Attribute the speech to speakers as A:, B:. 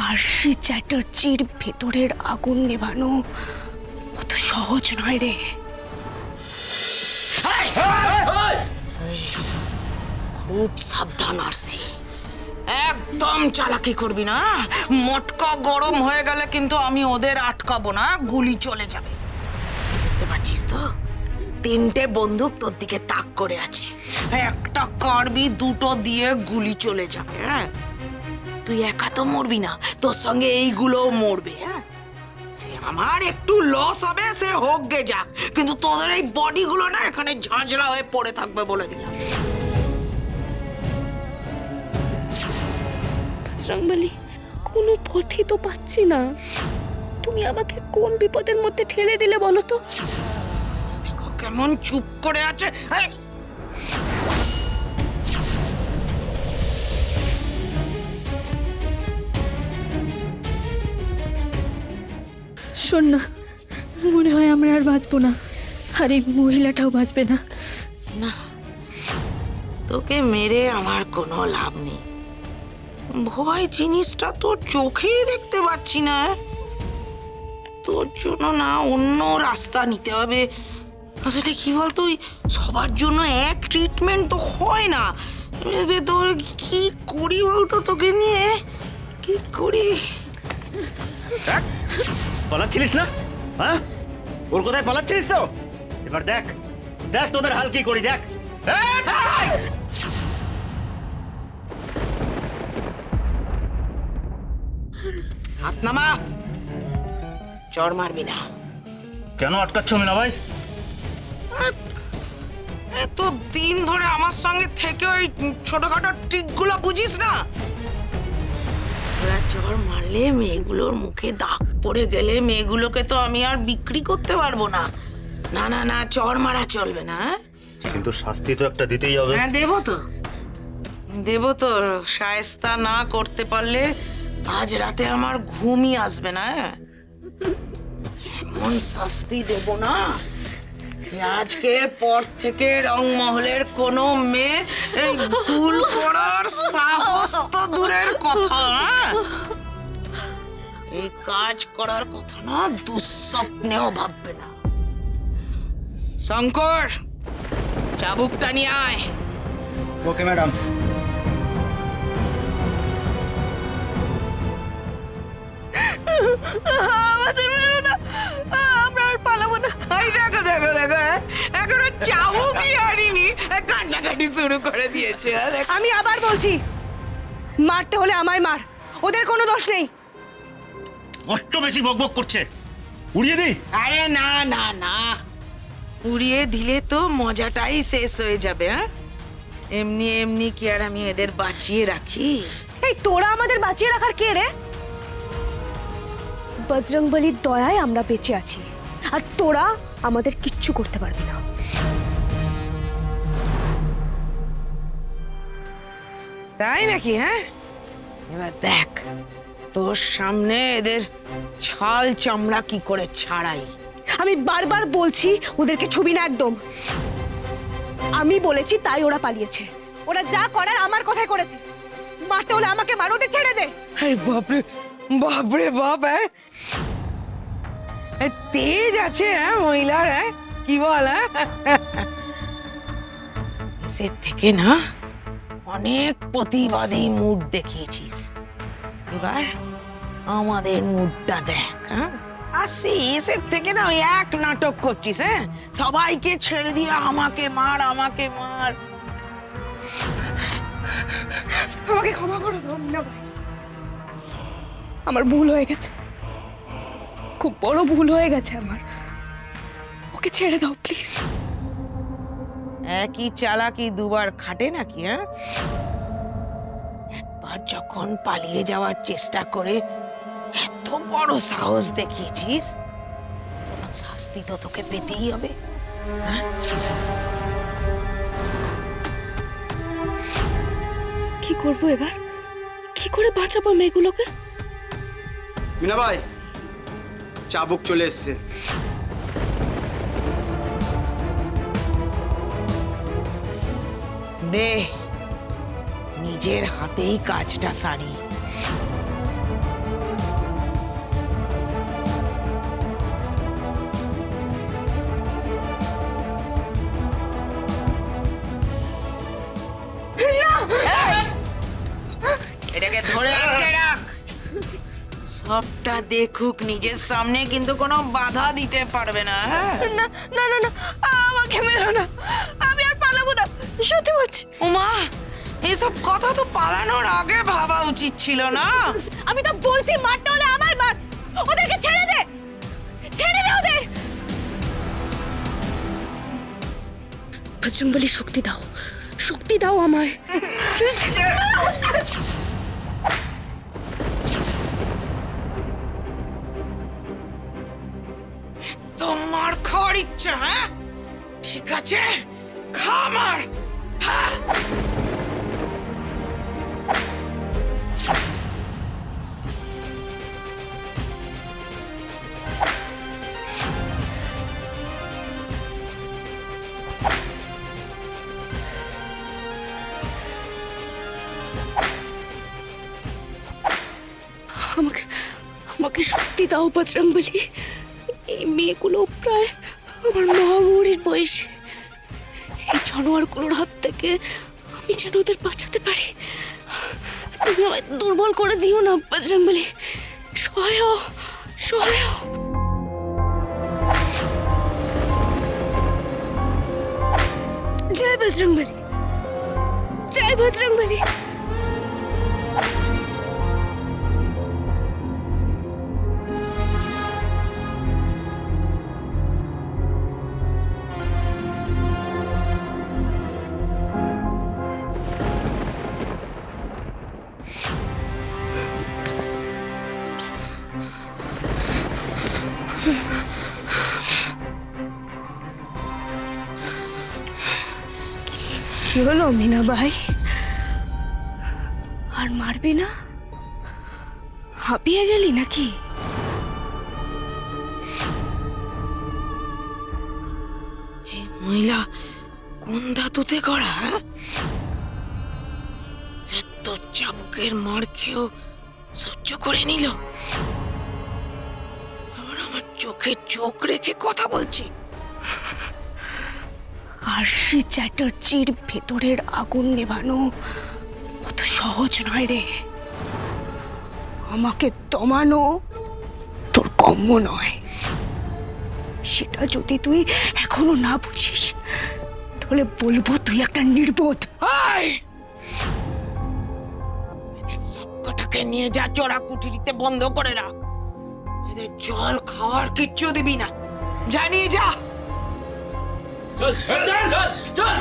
A: আরশি চ্যাটার্জির ভেতরের আগুন নেভানো অত সহজ নয় রে।
B: খুব সাবধান আরশি, একদম চালাকি করবি না। মটকা গরম হয়ে গেলে কিন্তু আমি ওদের আটকাবো না, গুলি চলে যাবে। দেখতে পাচ্ছিস তো, 3টে বন্দুক তোর দিকে তাক করে আছে। একটা কারবি, 2টো দিয়ে গুলি চলে যাবে। হ্যাঁ, তুই একা তো মরবি না, তোর সঙ্গে এইগুলোও মরবে। হ্যাঁ, সে আমার একটু লস হবে, সে হোক গে যাক, কিন্তু তোদের এই বডিগুলো না এখানে ঝাঁঝরা হয়ে পড়ে থাকবে বলে দিলাম।
A: বজরংবলী, কোনো পথই তো পাচ্ছি না। তুমি আমাকে কোন বিপদের মধ্যে ঠেলে দিলে বলো তো?
B: দেখো কেমন চুপ করে আছে।
C: শোন না, মনে হয় আমরা আর বাঁচবো না, আর এই মহিলাটাও বাঁচবে না।
B: না, তোকে মেরে আমার কোনো লাভ নেই। ভয় জিনিসটা তোর চোখেই দেখতে পাচ্ছি না। তোর জন্য না অন্য রাস্তা নিতে হবে। আসলে কি বলতো, সবার জন্য এক ট্রিটমেন্ট তো হয় না। তোর কি করি বলতো, তোকে নিয়ে কি করি?
D: পালাচ্ছিলিস না? হ্যাঁ, ওর কোথায় পালাচ্ছিলিস? তো এবার দেখ দেখ তোদের হাল কি করি, দেখ।
B: হাত নামা, চর মারবি না।
D: কেন আটকাচ্ছ মিনা ভাই?
B: এত দিন ধরে আমার সঙ্গে থেকে ওই ছোটখাটো ট্রিকগুলো বুঝিস না? ওরা চর মারলে মেয়েগুলোর মুখে দাগ পড়ে গেলে মেয়েগুলোকে তো আমি আর বিক্রি করতে পারবো না। না না না, চর মারা চলবে না।
D: কিন্তু শাস্তি তো একটা দিতেই হবে।
B: হ্যাঁ, দেবো তো। শায়েস্তা না করতে পারলে আজ রাতে আমার ঘুমই আসবে না। এমন শাস্তি দেব না, আজকের পর থেকে রংমহলের কোনো মেয়ে এই ভুল করার সাহস তো দূরের কথা, এই কাজ করার কথা না দুঃস্বপ্নেও ভাববে না। শঙ্কর, চাবুকটা নিয়ে আয়।
D: Okay madam.
B: আমাদের মেরো না, আমরা আর পালাবো না। এই দেখো দেখো দেখো, এখনো চাবুকই আনিনি, কান্নাকাটি শুরু করে দিয়েছে।
A: আমি আবার বলছি, মারতে হলে আমায় মার, ওদের কোনো দোষ নেই।
D: বড্ড বেশি বকবক করছে, উড়িয়ে দিই?
B: আরে না না না, উড়িয়ে দিলে তো মজাটাই শেষ হয়ে যাবে। হ্যাঁ, এমনি এমনি কি আর আমি এদের বাঁচিয়ে রাখি?
A: এই তোরা আমাদের বাঁচিয়ে রাখার কে রে? বজরংবলীর দয়ায় আমরা বেঁচে আছি, আর তোরা আমাদের কিচ্ছু করতে পারবি না।
B: তাই নাকি? হ্যাঁ, এবার দেখ তোর সামনে এদের ছাল চামড়া কি করে ছাড়াই।
A: আমি বারবার বলছি ওদেরকে ছবি না একদম। আমি বলেছি তাই ওরা পালিয়েছে। ওরা যা করার আমার কথাই করেছে। মারতে হলে আমাকে মার, ওদের ছেড়ে দে।
B: বাপরে বাপরে বাপ, তেজ আছে মহিলার। কি বল? সে থেকে না অনেক প্রতিবাদী মুড দেখিয়েছিস, এবার আমাদের মুডটা দেখ। আসি এসে থেকে না ওই এক নাটক করছিস। সবাইকে ছেড়ে দিয়ে আমাকে মার আমাকে মার।
A: আমাকে ক্ষমা করে দাও মিনা ভাই, আমার ভুল হয়ে গেছে, খুব বড় ভুল হয়ে গেছে আমার। ওকে ছেড়ে দাও প্লিজ।
B: একই চালাকি দুবার খাটে নাকি? একবার যখন পালিয়ে যাওয়ার চেষ্টা করে এত বড় সাহস দেখিয়েছিস, শাস্তি তো তোকে পেতেই হবে।
A: কি করবো এবার? কি করে বাঁচাবো মেয়েগুলোকে?
E: মিনা ভাই, চাবুক চলে এসছে।
B: দে, নিজের হাতেই কাজটা সারি। এটাকে ধরে আটকে রাখ। সবটা দেখুক নিজের সামনে, কিন্তু কোনো বাধা দিতে পারবে না। হ্যাঁ?
A: না না না না, আমাকে মেরো না, আমি আর পালাবো না, সত্যি বলছি।
B: উমা, এসব কথা তো পালানোর আগে ভাবা উচিত ছিল না?
A: আমি তো বলছি মারতে হলে আমার মার, ওদেরকে ছেড়ে দে, ছেড়ে দে ওদের। বজরংবলী, শক্তি দাও, শক্তি দাও আমায়।
B: তোমার খাওয়ার ইচ্ছা? হ্যাঁ, ঠিক আছে, খা আমার। হ্যাঁ,
A: আমাকে আমাকে শক্তি দাও বজরংবলী। এই মেয়েগুলো প্রায় আমার মা গৌরীর বয়সে। এই জানোয়ারগুলোর হাত থেকে আমি যেন ওদের বাঁচাতে পারি। তুমি আমায় দুর্বল করে দিও না বজরংবলী, সহায় হও, সহায় হও। জয় বজরংবলী, জয় বজরংবলী। কি হলো মিনা ভাই, আর মারবি না? হাঁপিয়ে গেলি নাকি?
B: এই মহিলা কোন ধাতুতে গড়া? হ্যাঁ? এত চাবুকের মার খেয়েও সহ্য করে নিল, আবার আমার চোখে চোখ রেখে কথা বলছি।
A: আরশি চ্যাটার্জির ভেতরের আগুন নেভানো অত সহজ নয় রে। আমাকে দমানো তোর কম্য নয়। সেটা যদি তুই এখনো না বুঝিস, তাহলে বলবো তুই একটা নির্বোধ।
B: এই! এদের সবকটাকে নিয়ে যা চড়া কুটিরিতে বন্ধ করে রাখ। এদের জল খাওয়ার কিচ্ছু দিবি না, জানিয়ে যা।
F: চল চল চল চল